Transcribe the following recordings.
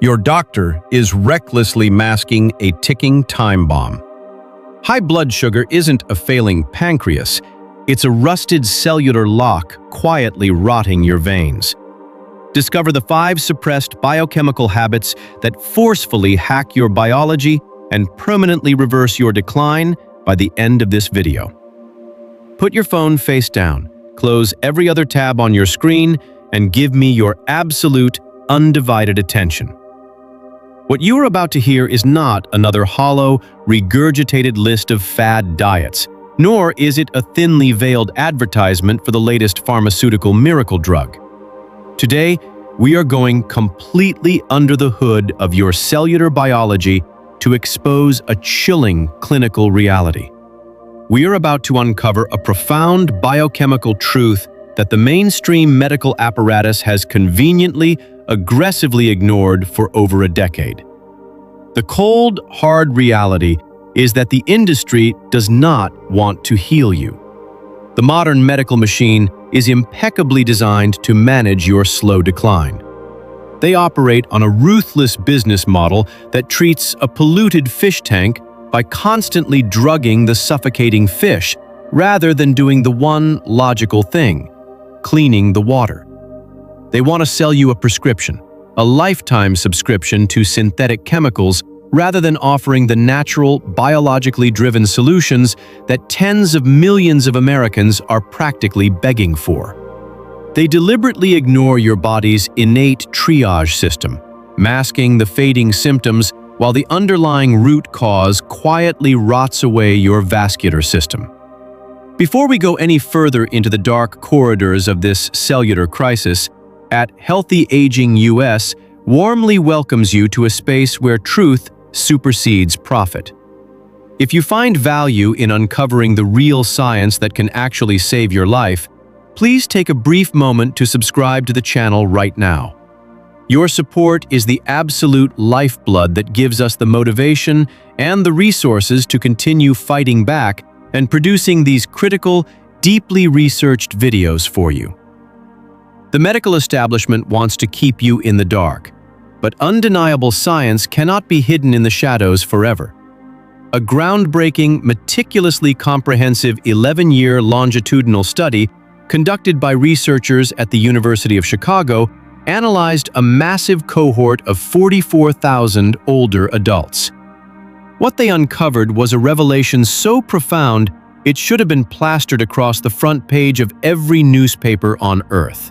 Your doctor is recklessly masking a ticking time bomb. High blood sugar isn't a failing pancreas, it's a rusted cellular lock quietly rotting your veins. Discover the 5 suppressed biochemical habits that forcefully hack your biology and permanently reverse your decline by the end of this video. Put your phone face down, close every other tab on your screen, and give me your absolute, undivided attention. What you are about to hear is not another hollow, regurgitated list of fad diets, nor is it a thinly veiled advertisement for the latest pharmaceutical miracle drug. Today, we are going completely under the hood of your cellular biology to expose a chilling clinical reality. We are about to uncover a profound biochemical truth that the mainstream medical apparatus has conveniently, aggressively ignored for over a decade. The cold, hard reality is that the industry does not want to heal you. The modern medical machine is impeccably designed to manage your slow decline. They operate on a ruthless business model that treats a polluted fish tank by constantly drugging the suffocating fish rather than doing the one logical thing: cleaning the water. They want to sell you a prescription, a lifetime subscription to synthetic chemicals, rather than offering the natural, biologically driven solutions that tens of millions of Americans are practically begging for. They deliberately ignore your body's innate triage system, masking the fading symptoms while the underlying root cause quietly rots away your vascular system. Before we go any further into the dark corridors of this cellular crisis, at Healthy Aging US warmly welcomes you to a space where truth supersedes profit. If you find value in uncovering the real science that can actually save your life, please take a brief moment to subscribe to the channel right now. Your support is the absolute lifeblood that gives us the motivation and the resources to continue fighting back and producing these critical, deeply researched videos for you. The medical establishment wants to keep you in the dark, but undeniable science cannot be hidden in the shadows forever. A groundbreaking, meticulously comprehensive 11-year longitudinal study conducted by researchers at the University of Chicago analyzed a massive cohort of 44,000 older adults. What they uncovered was a revelation so profound it should have been plastered across the front page of every newspaper on Earth.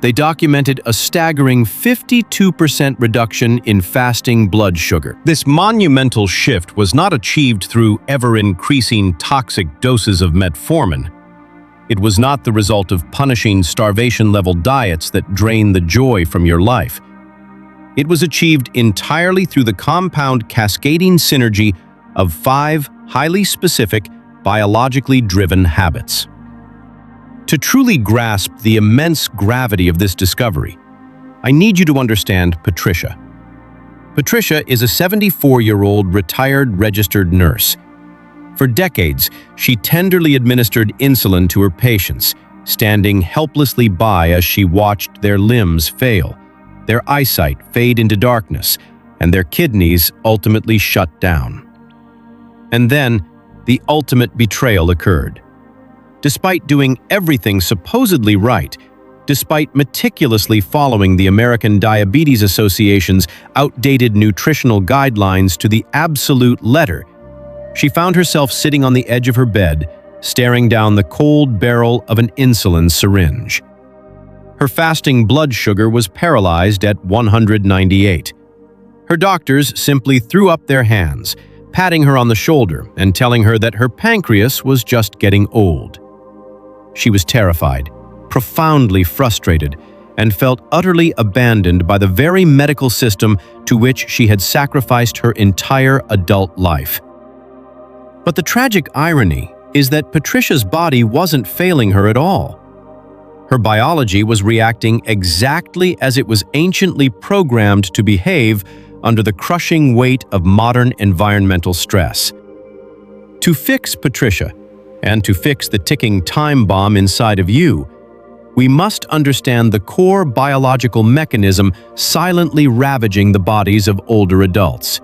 They documented a staggering 52% reduction in fasting blood sugar. This monumental shift was not achieved through ever-increasing toxic doses of metformin. It was not the result of punishing starvation-level diets that drain the joy from your life. It was achieved entirely through the compound cascading synergy of 5 highly specific, biologically driven habits. To truly grasp the immense gravity of this discovery, I need you to understand Patricia. Patricia is a 74-year-old retired registered nurse. For decades, she tenderly administered insulin to her patients, standing helplessly by as she watched their limbs fail, their eyesight fade into darkness, and their kidneys ultimately shut down. And then, the ultimate betrayal occurred. Despite doing everything supposedly right, despite meticulously following the American Diabetes Association's outdated nutritional guidelines to the absolute letter, she found herself sitting on the edge of her bed, staring down the cold barrel of an insulin syringe. Her fasting blood sugar was paralyzed at 198. Her doctors simply threw up their hands, patting her on the shoulder and telling her that her pancreas was just getting old. She was terrified, profoundly frustrated, and felt utterly abandoned by the very medical system to which she had sacrificed her entire adult life. But the tragic irony is that Patricia's body wasn't failing her at all. Her biology was reacting exactly as it was anciently programmed to behave under the crushing weight of modern environmental stress. To fix Patricia, and to fix the ticking time bomb inside of you, We must understand the core biological mechanism silently ravaging the bodies of older adults: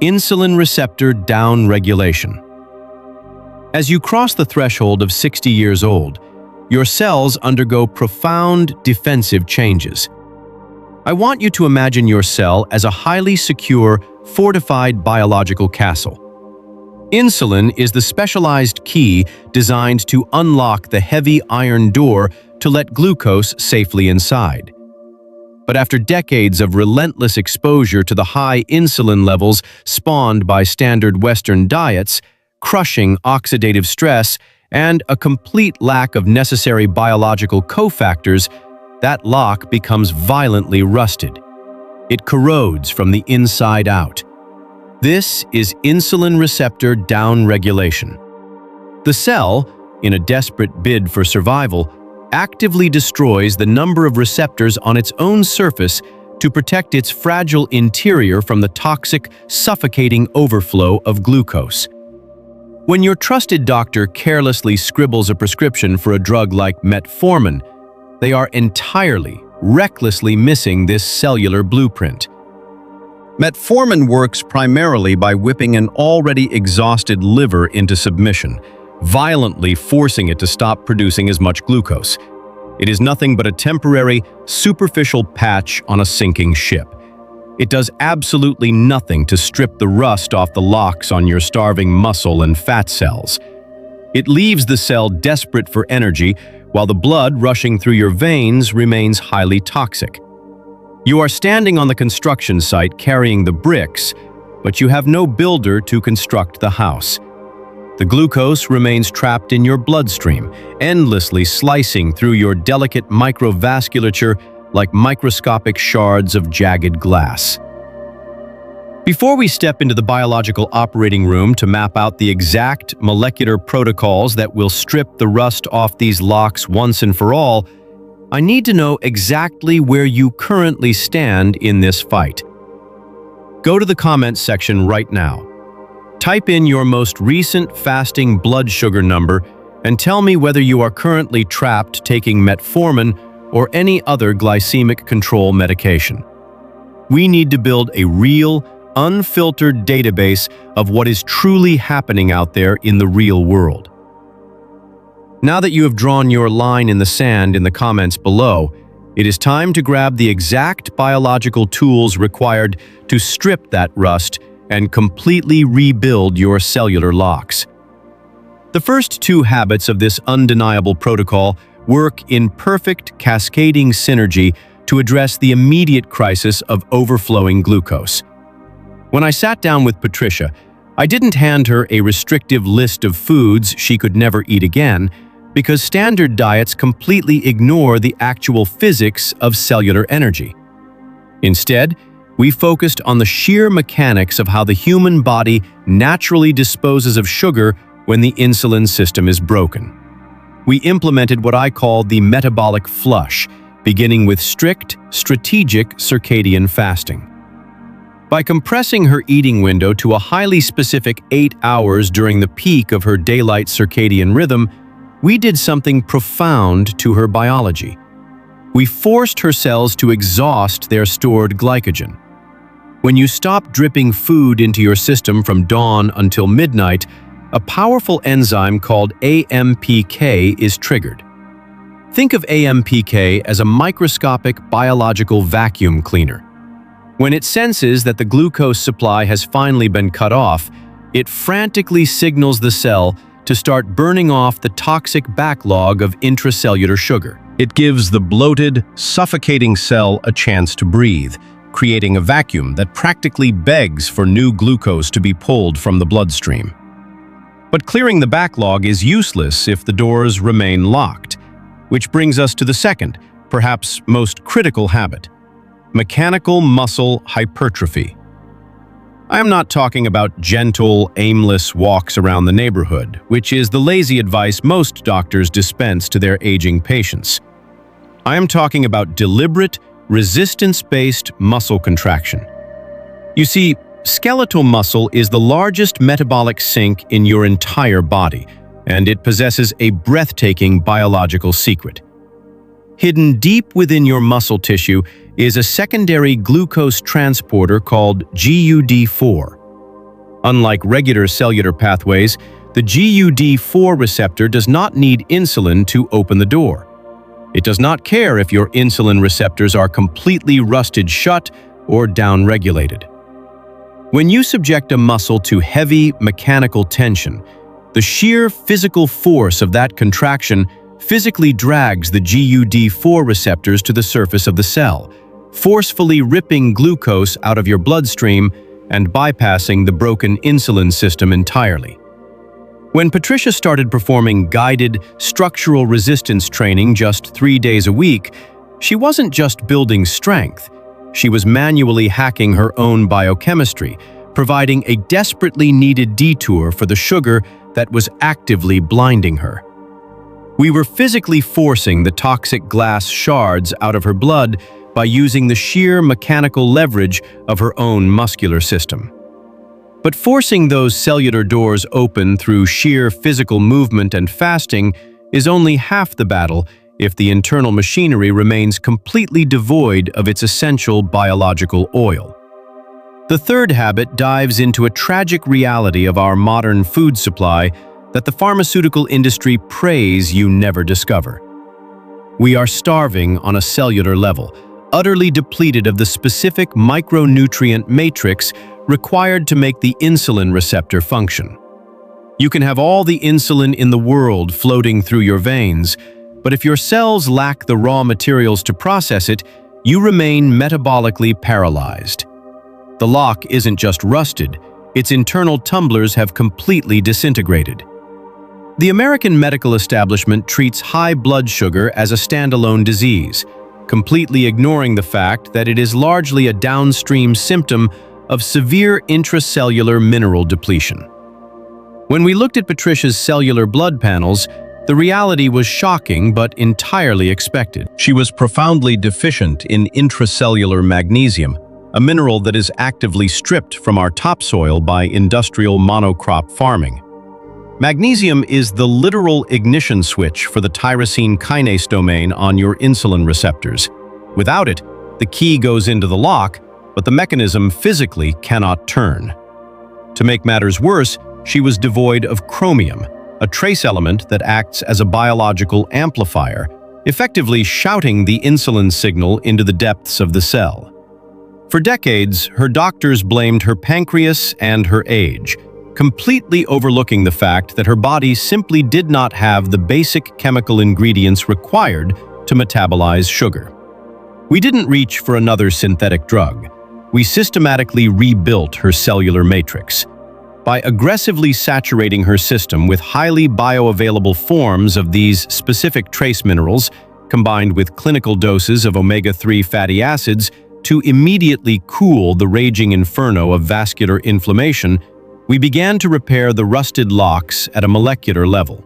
insulin receptor downregulation. As you cross the threshold of 60 years old, your cells undergo profound defensive changes. I want you to imagine your cell as a highly secure, fortified biological castle. Insulin is the specialized key designed to unlock the heavy iron door to let glucose safely inside. But after decades of relentless exposure to the high insulin levels spawned by standard Western diets, crushing oxidative stress, and a complete lack of necessary biological cofactors, that lock becomes violently rusted. It corrodes from the inside out. This is insulin receptor downregulation. The cell, in a desperate bid for survival, actively destroys the number of receptors on its own surface to protect its fragile interior from the toxic, suffocating overflow of glucose. When your trusted doctor carelessly scribbles a prescription for a drug like metformin, they are entirely, recklessly missing this cellular blueprint. Metformin works primarily by whipping an already exhausted liver into submission, violently forcing it to stop producing as much glucose. It is nothing but a temporary, superficial patch on a sinking ship. It does absolutely nothing to strip the rust off the locks on your starving muscle and fat cells. It leaves the cell desperate for energy, while the blood rushing through your veins remains highly toxic. You are standing on the construction site carrying the bricks, but you have no builder to construct the house. The glucose remains trapped in your bloodstream, endlessly slicing through your delicate microvasculature like microscopic shards of jagged glass. Before we step into the biological operating room to map out the exact molecular protocols that will strip the rust off these locks once and for all, I need to know exactly where you currently stand in this fight. Go to the comments section right now. Type in your most recent fasting blood sugar number and tell me whether you are currently trapped taking metformin or any other glycemic control medication. We need to build a real, unfiltered database of what is truly happening out there in the real world. Now that you have drawn your line in the sand in the comments below, it is time to grab the exact biological tools required to strip that rust and completely rebuild your cellular locks. The first two habits of this undeniable protocol work in perfect cascading synergy to address the immediate crisis of overflowing glucose. When I sat down with Patricia, I didn't hand her a restrictive list of foods she could never eat again, because standard diets completely ignore the actual physics of cellular energy. Instead, we focused on the sheer mechanics of how the human body naturally disposes of sugar when the insulin system is broken. We implemented what I call the metabolic flush, beginning with strict, strategic circadian fasting. By compressing her eating window to a highly specific 8 hours during the peak of her daylight circadian rhythm, we did something profound to her biology. We forced her cells to exhaust their stored glycogen. When you stop dripping food into your system from dawn until midnight, a powerful enzyme called AMPK is triggered. Think of AMPK as a microscopic biological vacuum cleaner. When it senses that the glucose supply has finally been cut off, it frantically signals the cell to start burning off the toxic backlog of intracellular sugar. It gives the bloated, suffocating cell a chance to breathe, creating a vacuum that practically begs for new glucose to be pulled from the bloodstream. But clearing the backlog is useless if the doors remain locked, which brings us to the second, perhaps most critical habit: mechanical muscle hypertrophy. I am not talking about gentle, aimless walks around the neighborhood, which is the lazy advice most doctors dispense to their aging patients. I am talking about deliberate, resistance-based muscle contraction. You see, skeletal muscle is the largest metabolic sink in your entire body, and it possesses a breathtaking biological secret. Hidden deep within your muscle tissue is a secondary glucose transporter called GUD4. Unlike regular cellular pathways, the GUD4 receptor does not need insulin to open the door. It does not care if your insulin receptors are completely rusted shut or downregulated. When you subject a muscle to heavy mechanical tension, the sheer physical force of that contraction physically drags the GUD4 receptors to the surface of the cell, forcefully ripping glucose out of your bloodstream and bypassing the broken insulin system entirely. When Patricia started performing guided structural resistance training just 3 days a week, she wasn't just building strength. She was manually hacking her own biochemistry, providing a desperately needed detour for the sugar that was actively blinding her. We were physically forcing the toxic glass shards out of her blood by using the sheer mechanical leverage of her own muscular system. But forcing those cellular doors open through sheer physical movement and fasting is only half the battle if the internal machinery remains completely devoid of its essential biological oil. The third habit dives into a tragic reality of our modern food supply that the pharmaceutical industry prays you never discover. We are starving on a cellular level, utterly depleted of the specific micronutrient matrix required to make the insulin receptor function. You can have all the insulin in the world floating through your veins, but if your cells lack the raw materials to process it, you remain metabolically paralyzed. The lock isn't just rusted, its internal tumblers have completely disintegrated. The American medical establishment treats high blood sugar as a standalone disease, completely ignoring the fact that it is largely a downstream symptom of severe intracellular mineral depletion. When we looked at Patricia's cellular blood panels, the reality was shocking but entirely expected. She was profoundly deficient in intracellular magnesium, a mineral that is actively stripped from our topsoil by industrial monocrop farming. Magnesium is the literal ignition switch for the tyrosine kinase domain on your insulin receptors. Without it, the key goes into the lock, but the mechanism physically cannot turn. To make matters worse, she was devoid of chromium, a trace element that acts as a biological amplifier, effectively shouting the insulin signal into the depths of the cell. For decades, her doctors blamed her pancreas and her age, completely overlooking the fact that her body simply did not have the basic chemical ingredients required to metabolize sugar. We didn't reach for another synthetic drug. We systematically rebuilt her cellular matrix. By aggressively saturating her system with highly bioavailable forms of these specific trace minerals, combined with clinical doses of omega-3 fatty acids to immediately cool the raging inferno of vascular inflammation, we began to repair the rusted locks at a molecular level.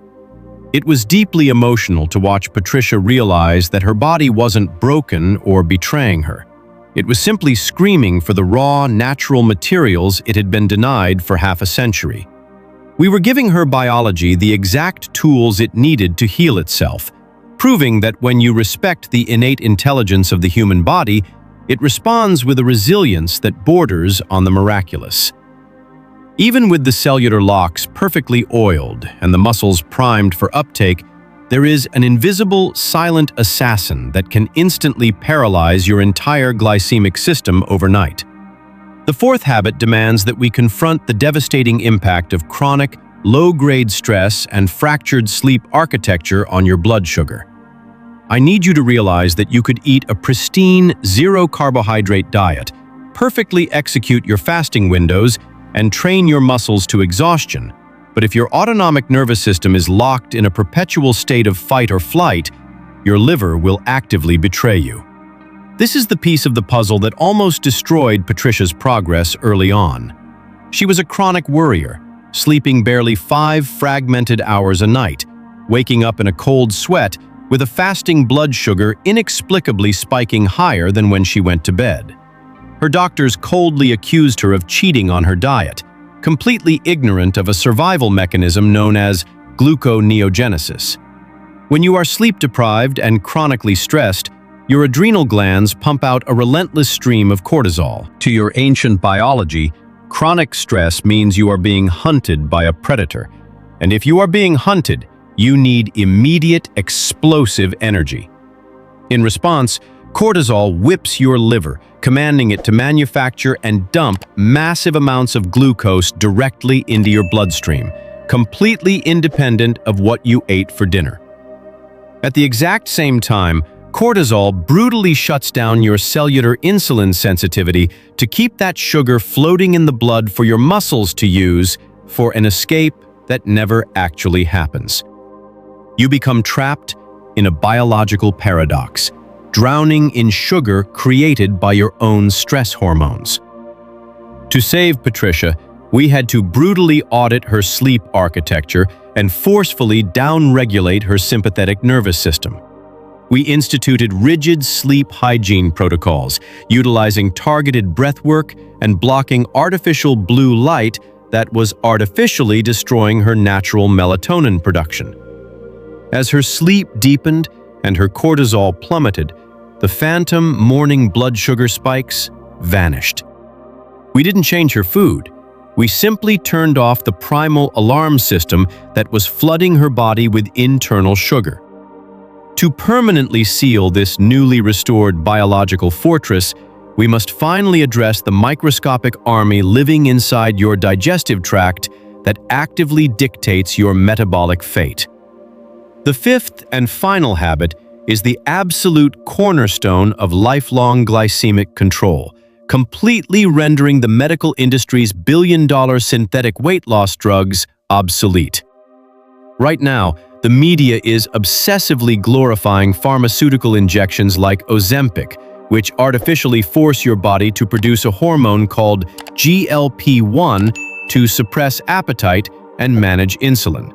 It was deeply emotional to watch Patricia realize that her body wasn't broken or betraying her. It was simply screaming for the raw, natural materials it had been denied for half a century. We were giving her biology the exact tools it needed to heal itself, proving that when you respect the innate intelligence of the human body, it responds with a resilience that borders on the miraculous. Even with the cellular locks perfectly oiled and the muscles primed for uptake, there is an invisible, silent assassin that can instantly paralyze your entire glycemic system overnight. The fourth habit demands that we confront the devastating impact of chronic, low-grade stress and fractured sleep architecture on your blood sugar. I need you to realize that you could eat a pristine, zero-carbohydrate diet, perfectly execute your fasting windows, and train your muscles to exhaustion, but if your autonomic nervous system is locked in a perpetual state of fight or flight, your liver will actively betray you. This is the piece of the puzzle that almost destroyed Patricia's progress early on. She was a chronic worrier, sleeping barely 5 fragmented hours a night, waking up in a cold sweat with a fasting blood sugar inexplicably spiking higher than when she went to bed. Her doctors coldly accused her of cheating on her diet, completely ignorant of a survival mechanism known as gluconeogenesis. When you are sleep-deprived and chronically stressed, your adrenal glands pump out a relentless stream of cortisol. To your ancient biology, chronic stress means you are being hunted by a predator. And if you are being hunted, you need immediate, explosive energy. In response, cortisol whips your liver, commanding it to manufacture and dump massive amounts of glucose directly into your bloodstream, completely independent of what you ate for dinner. At the exact same time, cortisol brutally shuts down your cellular insulin sensitivity to keep that sugar floating in the blood for your muscles to use for an escape that never actually happens. You become trapped in a biological paradox, drowning in sugar created by your own stress hormones. To save Patricia, we had to brutally audit her sleep architecture and forcefully down-regulate her sympathetic nervous system. We instituted rigid sleep hygiene protocols, utilizing targeted breathwork and blocking artificial blue light that was artificially destroying her natural melatonin production. As her sleep deepened and her cortisol plummeted, the phantom morning blood sugar spikes vanished. We didn't change her food. We simply turned off the primal alarm system that was flooding her body with internal sugar. To permanently seal this newly restored biological fortress, we must finally address the microscopic army living inside your digestive tract that actively dictates your metabolic fate. The fifth and final habit is the absolute cornerstone of lifelong glycemic control, completely rendering the medical industry's billion-dollar synthetic weight loss drugs obsolete. Right now, the media is obsessively glorifying pharmaceutical injections like Ozempic, which artificially force your body to produce a hormone called GLP-1 to suppress appetite and manage insulin.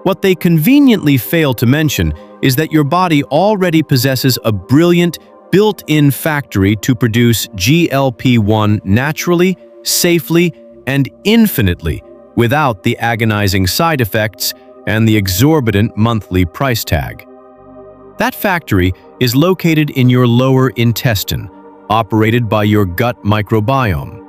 What they conveniently fail to mention is that your body already possesses a brilliant, built-in factory to produce GLP-1 naturally, safely, and infinitely without the agonizing side effects and the exorbitant monthly price tag. That factory is located in your lower intestine, operated by your gut microbiome.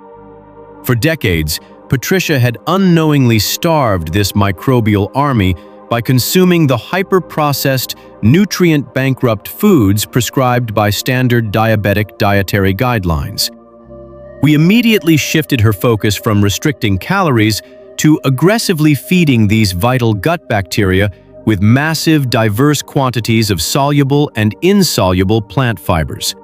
For decades, Patricia had unknowingly starved this microbial army by consuming the hyper-processed, nutrient-bankrupt foods prescribed by standard diabetic dietary guidelines. We immediately shifted her focus from restricting calories to aggressively feeding these vital gut bacteria with massive, diverse quantities of soluble and insoluble plant fibers.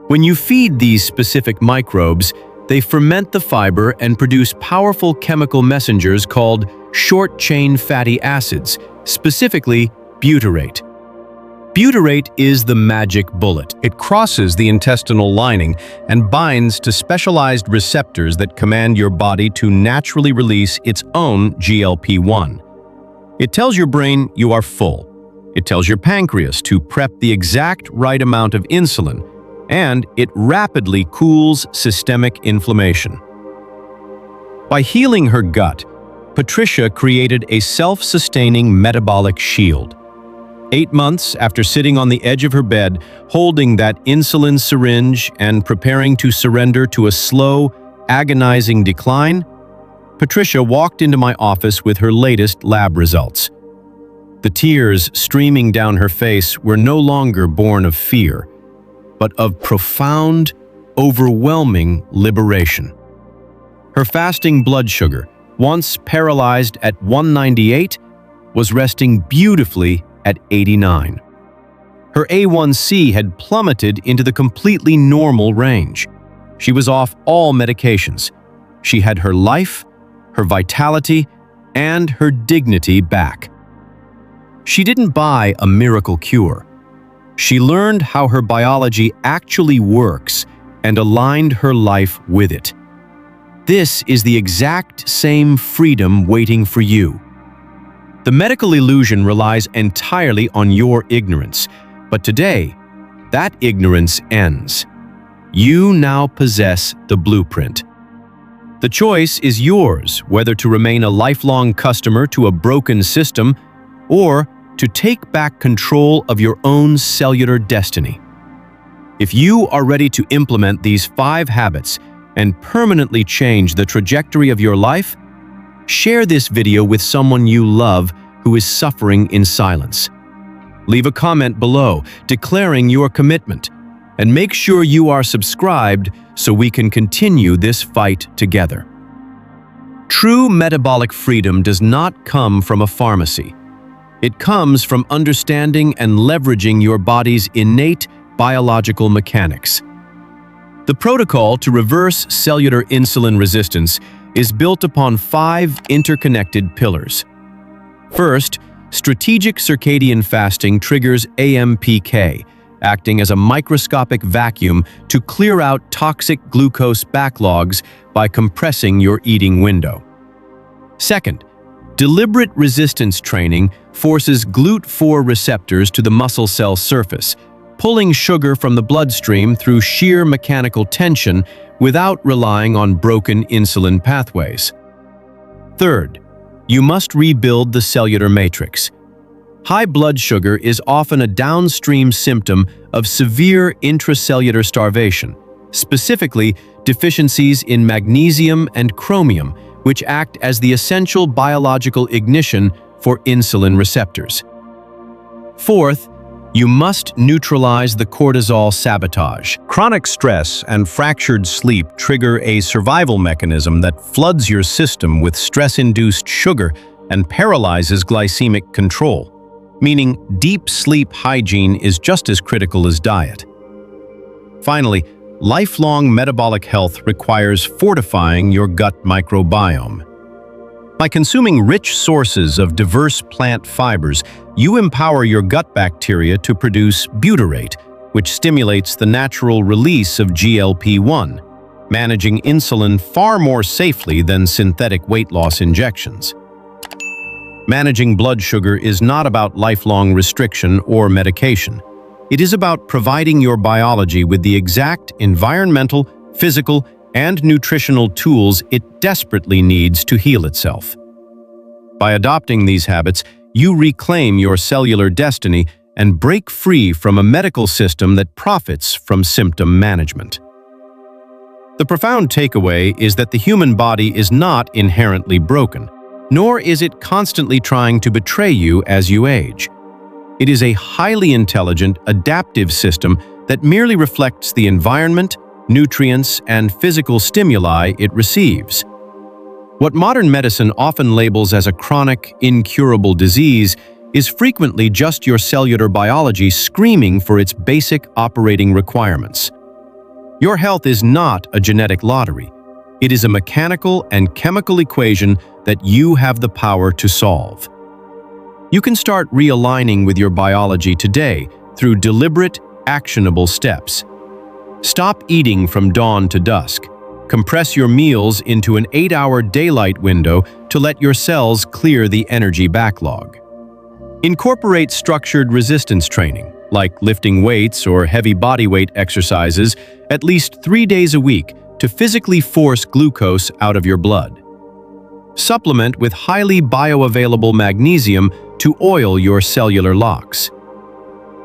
When you feed these specific microbes, they ferment the fiber and produce powerful chemical messengers called short-chain fatty acids, specifically butyrate. Butyrate is the magic bullet. It crosses the intestinal lining and binds to specialized receptors that command your body to naturally release its own GLP-1. It tells your brain you are full. It tells your pancreas to prep the exact right amount of insulin, and it rapidly cools systemic inflammation. By healing her gut, Patricia created a self-sustaining metabolic shield. 8 months after sitting on the edge of her bed, holding that insulin syringe and preparing to surrender to a slow, agonizing decline, Patricia walked into my office with her latest lab results. The tears streaming down her face were no longer born of fear, but of profound, overwhelming liberation. Her fasting blood sugar, once paralyzed at 198, was resting beautifully at 89. Her A1C had plummeted into the completely normal range. She was off all medications. She had her life, her vitality, and her dignity back. She didn't buy a miracle cure. She learned how her biology actually works and aligned her life with it. This is the exact same freedom waiting for you. The medical illusion relies entirely on your ignorance, but today, that ignorance ends. You now possess the blueprint. The choice is yours, whether to remain a lifelong customer to a broken system or to take back control of your own cellular destiny. If you are ready to implement these 5 habits and permanently change the trajectory of your life, share this video with someone you love who is suffering in silence. Leave a comment below declaring your commitment, and make sure you are subscribed so we can continue this fight together. True metabolic freedom does not come from a pharmacy. It comes from understanding and leveraging your body's innate biological mechanics. The protocol to reverse cellular insulin resistance is built upon 5 interconnected pillars. First, strategic circadian fasting triggers AMPK, acting as a microscopic vacuum to clear out toxic glucose backlogs by compressing your eating window. Second, deliberate resistance training forces GLUT4 receptors to the muscle cell surface, pulling sugar from the bloodstream through sheer mechanical tension without relying on broken insulin pathways. Third, you must rebuild the cellular matrix. High blood sugar is often a downstream symptom of severe intracellular starvation, specifically deficiencies in magnesium and chromium, which act as the essential biological ignition for insulin receptors. Fourth, you must neutralize the cortisol sabotage. Chronic stress and fractured sleep trigger a survival mechanism that floods your system with stress-induced sugar and paralyzes glycemic control, meaning deep sleep hygiene is just as critical as diet. Finally, lifelong metabolic health requires fortifying your gut microbiome. By consuming rich sources of diverse plant fibers, you empower your gut bacteria to produce butyrate, which stimulates the natural release of GLP-1, managing insulin far more safely than synthetic weight loss injections. Managing blood sugar is not about lifelong restriction or medication. It is about providing your biology with the exact environmental, physical, and nutritional tools it desperately needs to heal itself. By adopting these habits, you reclaim your cellular destiny and break free from a medical system that profits from symptom management. The profound takeaway is that the human body is not inherently broken, nor is it constantly trying to betray you as you age. It is a highly intelligent, adaptive system that merely reflects the environment, nutrients, and physical stimuli it receives. What modern medicine often labels as a chronic, incurable disease is frequently just your cellular biology screaming for its basic operating requirements. Your health is not a genetic lottery. It is a mechanical and chemical equation that you have the power to solve. You can start realigning with your biology today through deliberate, actionable steps. Stop eating from dawn to dusk. Compress your meals into an 8-hour daylight window to let your cells clear the energy backlog. Incorporate structured resistance training, like lifting weights or heavy bodyweight exercises, at least 3 days a week to physically force glucose out of your blood. Supplement with highly bioavailable magnesium to oil your cellular locks.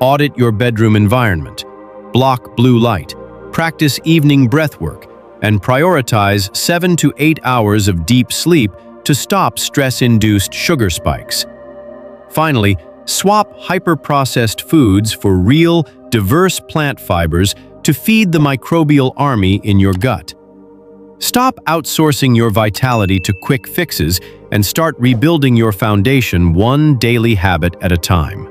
Audit your bedroom environment. Block blue light. Practice evening breathwork, and prioritize 7 to 8 hours of deep sleep to stop stress-induced sugar spikes. Finally, swap hyper-processed foods for real, diverse plant fibers to feed the microbial army in your gut. Stop outsourcing your vitality to quick fixes and start rebuilding your foundation one daily habit at a time.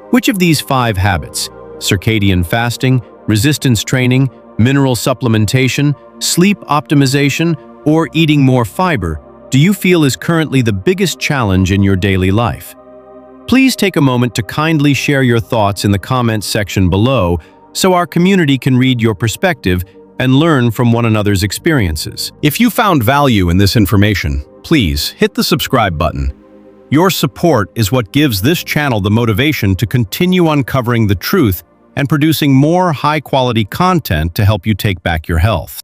Which of these 5 habits, circadian fasting, resistance training, mineral supplementation, sleep optimization, or eating more fiber, do you feel is currently the biggest challenge in your daily life? Please take a moment to kindly share your thoughts in the comments section below so our community can read your perspective and learn from one another's experiences. If you found value in this information, please hit the subscribe button. Your support is what gives this channel the motivation to continue uncovering the truth and producing more high-quality content to help you take back your health.